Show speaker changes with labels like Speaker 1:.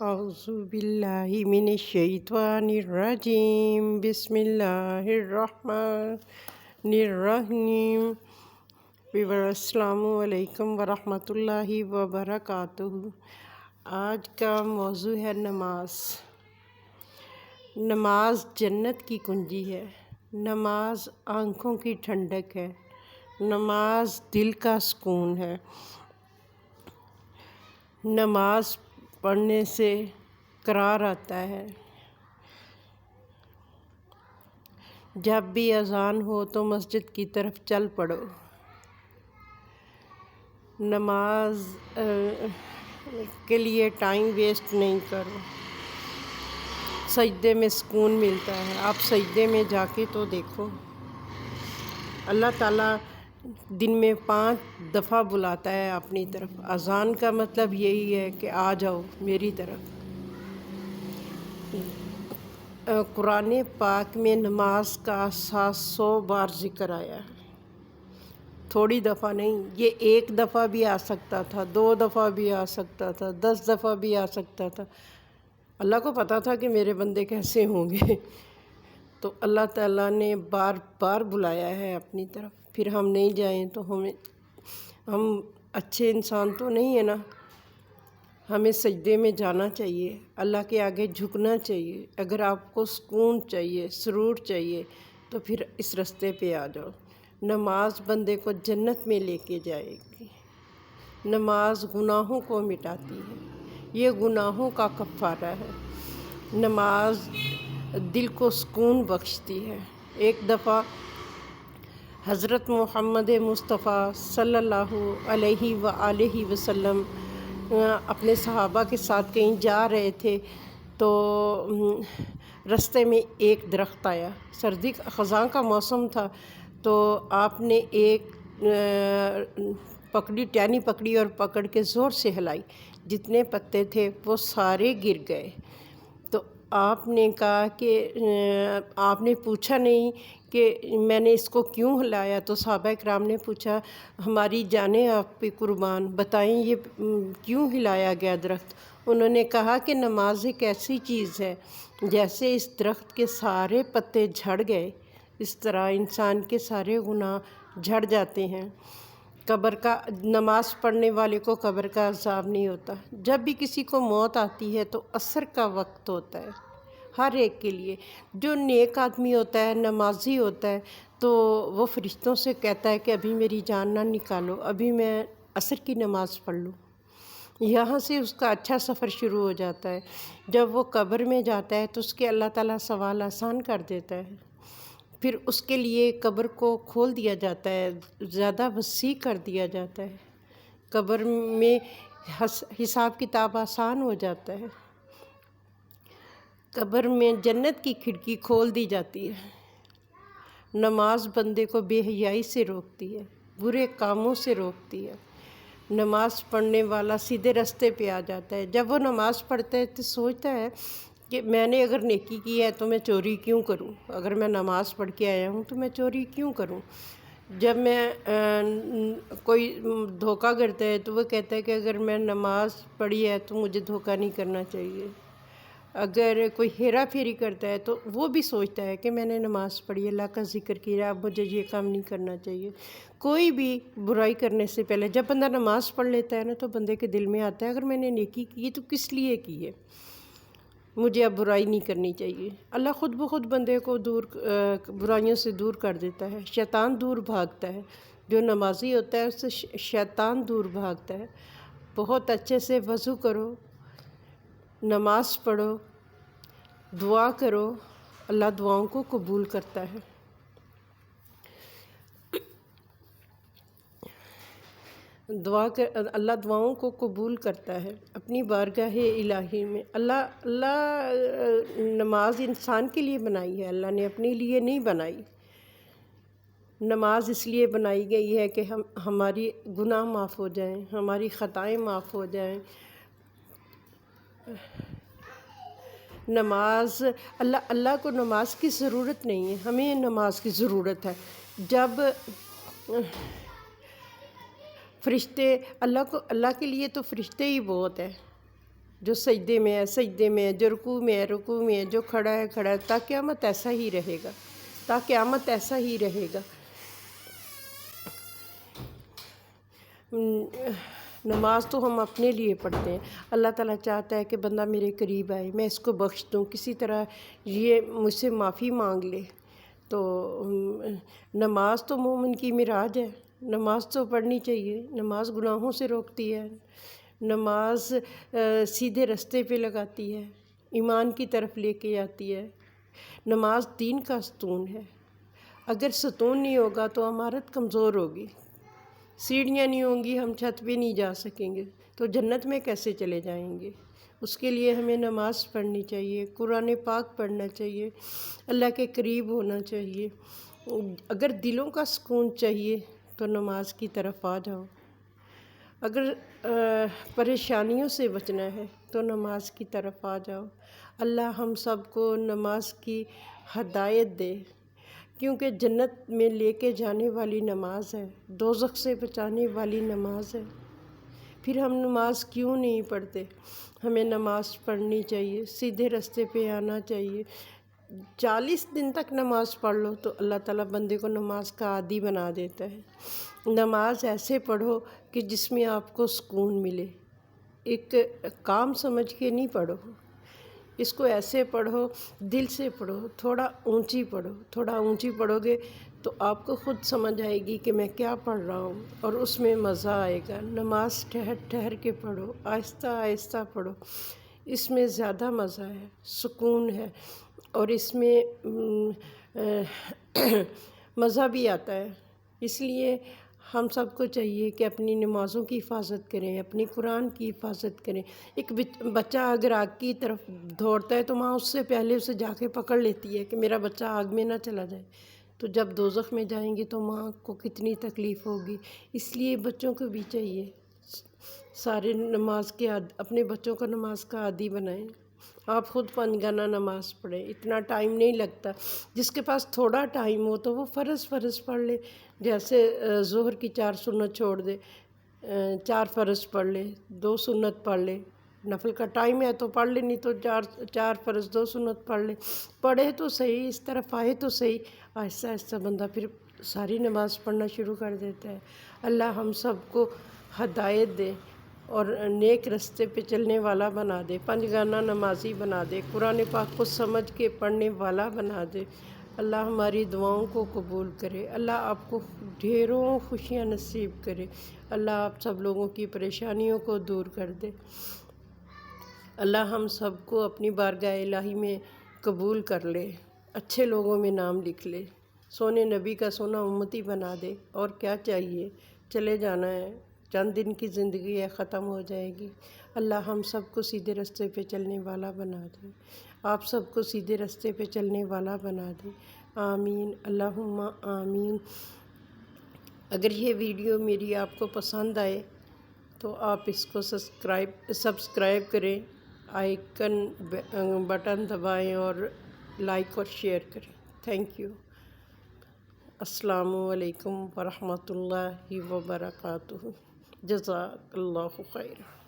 Speaker 1: اعوذ باللہ من الشیطان الرجیم بسم اللہ الرحمن الرحیم السلام علیکم ورحمۃ اللہ وبرکاتہ۔ آج کا موضوع ہے نماز۔ نماز جنت کی کنجی ہے، نماز آنکھوں کی ٹھنڈک ہے، نماز دل کا سکون ہے۔ نماز پڑھنے سے قرار آتا ہے۔ جب بھی اذان ہو تو مسجد کی طرف چل پڑو۔ نماز کے لیے ٹائم ویسٹ نہیں کرو۔ سجدے میں سکون ملتا ہے، آپ سجدے میں جا کے تو دیکھو، اللہ تعالیٰ دن میں 5 دفعہ بلاتا ہے اپنی طرف۔ اذان کا مطلب یہی ہے کہ آ جاؤ میری طرف۔ قرآن پاک میں نماز کا 700 بار ذکر آیا ہے، تھوڑی دفعہ نہیں۔ یہ 1 دفعہ بھی آ سکتا تھا، 2 دفعہ بھی آ سکتا تھا، 10 دفعہ بھی آ سکتا تھا۔ اللہ کو پتہ تھا کہ میرے بندے کیسے ہوں گے، تو اللہ تعالیٰ نے بار بار بلایا ہے اپنی طرف۔ پھر ہم نہیں جائیں تو ہم اچھے انسان تو نہیں ہیں نا۔ ہمیں سجدے میں جانا چاہیے، اللہ کے آگے جھکنا چاہیے۔ اگر آپ کو سکون چاہیے، سرور چاہیے، تو پھر اس رستے پہ آ جاؤ۔ نماز بندے کو جنت میں لے کے جائے گی۔ نماز گناہوں کو مٹاتی ہے، یہ گناہوں کا کفارہ ہے۔ نماز دل کو سکون بخشتی ہے۔ ایک دفعہ حضرت محمد مصطفیٰ صلی اللہ علیہ وآلہ وسلم اپنے صحابہ کے ساتھ کہیں جا رہے تھے، تو رستے میں ایک درخت آیا۔ سردی خزاں کا موسم تھا، تو آپ نے ایک ٹہنی پکڑی اور پکڑ کے زور سے ہلائی۔ جتنے پتے تھے وہ سارے گر گئے۔ تو آپ نے کہا کہ آپ نے پوچھا نہیں کہ میں نے اس کو کیوں ہلایا؟ تو صحابہ کرام نے پوچھا، ہماری جانیں آپ پہ قربان، بتائیں یہ کیوں ہلایا گیا درخت؟ انہوں نے کہا کہ نماز ایک ایسی چیز ہے، جیسے اس درخت کے سارے پتے جھڑ گئے، اس طرح انسان کے سارے گناہ جھڑ جاتے ہیں۔ نماز پڑھنے والے کو قبر کا عذاب نہیں ہوتا۔ جب بھی کسی کو موت آتی ہے تو عصر کا وقت ہوتا ہے ہر ایک کے لیے۔ جو نیک آدمی ہوتا ہے، نمازی ہوتا ہے، تو وہ فرشتوں سے کہتا ہے کہ ابھی میری جان نہ نکالو، ابھی میں عصر کی نماز پڑھ لوں۔ یہاں سے اس کا اچھا سفر شروع ہو جاتا ہے۔ جب وہ قبر میں جاتا ہے تو اس کے اللہ تعالیٰ سوال آسان کر دیتا ہے۔ پھر اس کے لیے قبر کو کھول دیا جاتا ہے، زیادہ وسیع کر دیا جاتا ہے۔ قبر میں حساب کتاب آسان ہو جاتا ہے۔ قبر میں جنت کی کھڑکی کھول دی جاتی ہے۔ نماز بندے کو بے حیائی سے روکتی ہے، برے کاموں سے روکتی ہے۔ نماز پڑھنے والا سیدھے راستے پہ آ جاتا ہے۔ جب وہ نماز پڑھتا ہے تو سوچتا ہے کہ میں نے اگر نیکی کی ہے تو میں چوری کیوں کروں؟ اگر میں نماز پڑھ کے آیا ہوں تو میں چوری کیوں کروں؟ جب میں کوئی دھوکہ کرتا ہے تو وہ کہتا ہے کہ اگر میں نماز پڑھی ہے تو مجھے دھوکہ نہیں کرنا چاہیے۔ اگر کوئی ہیرا پھیری کرتا ہے تو وہ بھی سوچتا ہے کہ میں نے نماز پڑھی، اللہ کا ذکر کیا، اب مجھے یہ کام نہیں کرنا چاہیے۔ کوئی بھی برائی کرنے سے پہلے جب بندہ نماز پڑھ لیتا ہے نا، تو بندے کے دل میں آتا ہے اگر میں نے نیکی کی ہے تو کس لیے کی ہے، مجھے اب برائی نہیں کرنی چاہیے۔ اللہ خود بخود بندے کو برائیوں سے دور کر دیتا ہے، شیطان دور بھاگتا ہے۔ جو نمازی ہوتا ہے اس سے شیطان دور بھاگتا ہے۔ بہت اچھے سے وضو کرو، نماز پڑھو، دعا کرو، اللہ دعاؤں کو قبول کرتا ہے۔ اللہ دعاؤں کو قبول کرتا ہے اپنی بارگاہ الہی میں۔ اللہ نماز انسان کے لیے بنائی ہے، اللہ نے اپنے لیے نہیں بنائی۔ نماز اس لیے بنائی گئی ہے کہ ہماری گناہ معاف ہو جائیں، ہماری خطائیں معاف ہو جائیں۔ نماز اللہ کو نماز کی ضرورت نہیں ہے، ہمیں نماز کی ضرورت ہے۔ جب فرشتے اللہ کے لیے تو فرشتے ہی بہت ہیں۔ جو سجدے میں ہے سجدے میں ہے، جو رکوع میں ہے رکوع میں ہے، جو کھڑا ہے کھڑا ہے، تا قیامت ایسا ہی رہے گا، تا قیامت ایسا ہی رہے گا۔ نماز تو ہم اپنے لیے پڑھتے ہیں، اللہ تعالیٰ چاہتا ہے کہ بندہ میرے قریب آئے، میں اس کو بخش دوں، کسی طرح یہ مجھ سے معافی مانگ لے۔ تو نماز تو مومن کی معراج ہے، نماز تو پڑھنی چاہیے، نماز گناہوں سے روکتی ہے، نماز سیدھے رستے پہ لگاتی ہے، ایمان کی طرف لے کے آتی ہے، نماز دین کا ستون ہے۔ اگر ستون نہیں ہوگا تو عمارت کمزور ہوگی، سیڑھیاں نہیں ہوں گی، ہم چھت پہ نہیں جا سکیں گے، تو جنت میں کیسے چلے جائیں گے؟ اس کے لیے ہمیں نماز پڑھنی چاہیے، قرآن پاک پڑھنا چاہیے، اللہ کے قریب ہونا چاہیے۔ اگر دلوں کا سکون چاہیے تو نماز کی طرف آ جاؤ، اگر پریشانیوں سے بچنا ہے تو نماز کی طرف آ جاؤ۔ اللہ ہم سب کو نماز کی ہدایت دے، کیونکہ جنت میں لے کے جانے والی نماز ہے، دوزخ سے بچانے والی نماز ہے۔ پھر ہم نماز کیوں نہیں پڑھتے؟ ہمیں نماز پڑھنی چاہیے، سیدھے رستے پہ آنا چاہیے۔ 40 دن تک نماز پڑھ لو تو اللہ تعالیٰ بندے کو نماز کا عادی بنا دیتا ہے۔ نماز ایسے پڑھو کہ جس میں آپ کو سکون ملے، ایک کام سمجھ کے نہیں پڑھو، اس کو ایسے پڑھو، دل سے پڑھو، تھوڑا اونچی پڑھو، تھوڑا اونچی پڑھو گے تو آپ کو خود سمجھ آئے گی کہ میں کیا پڑھ رہا ہوں، اور اس میں مزہ آئے گا۔ نماز ٹھہر ٹھہر کے پڑھو، آہستہ آہستہ پڑھو، اس میں زیادہ مزہ ہے، سکون ہے، اور اس میں مزہ بھی آتا ہے۔ اس لیے ہم سب کو چاہیے کہ اپنی نمازوں کی حفاظت کریں، اپنی قرآن کی حفاظت کریں۔ ایک بچہ اگر آگ کی طرف دوڑتا ہے تو ماں اس سے پہلے اسے جا کے پکڑ لیتی ہے کہ میرا بچہ آگ میں نہ چلا جائے، تو جب دوزخ میں جائیں گے تو ماں کو کتنی تکلیف ہوگی۔ اس لیے بچوں کو بھی چاہیے سارے نماز کے اپنے بچوں کو نماز کا عادی بنائیں۔ آپ خود 5 گانا نماز پڑھیں، اتنا ٹائم نہیں لگتا۔ جس کے پاس تھوڑا ٹائم ہو تو وہ فرض پڑھ لے، جیسے ظہر کی 4 سنت چھوڑ دے، 4 فرض پڑھ لے، 2 سنت پڑھ لے، نفل کا ٹائم ہے تو پڑھ لے، نہیں تو 4 فرض 2 سنت پڑھ لے، پڑھے تو صحیح، اس طرف آئے تو صحیح۔ آہستہ آہستہ بندہ پھر ساری نماز پڑھنا شروع کر دیتا ہے۔ اللہ ہم سب کو ہدایت دے اور نیک رستے پہ چلنے والا بنا دے، 5 گانا نمازی بنا دے، قرآن پاک کو سمجھ کے پڑھنے والا بنا دے۔ اللہ ہماری دعاؤں کو قبول کرے، اللہ آپ کو ڈھیروں خوشیاں نصیب کرے، اللہ آپ سب لوگوں کی پریشانیوں کو دور کر دے۔ اللہ ہم سب کو اپنی بارگاہ الہی میں قبول کر لے، اچھے لوگوں میں نام لکھ لے، سونے نبی کا سونا امتی بنا دے۔ اور کیا چاہیے؟ چلے جانا ہے، چند دن کی زندگی ہے، ختم ہو جائے گی۔ اللہ ہم سب کو سیدھے رستے پہ چلنے والا بنا دے، آپ سب کو سیدھے رستے پہ چلنے والا بنا دے، آمین اللہم آمین۔ اگر یہ ویڈیو میری آپ کو پسند آئے تو آپ اس کو سبسکرائب کریں، آئیکن بٹن دبائیں اور لائک اور شیئر کریں۔ Thank you. السلام علیکم ورحمۃ اللہ وبرکاتہ۔ جزاک اللہ خیر۔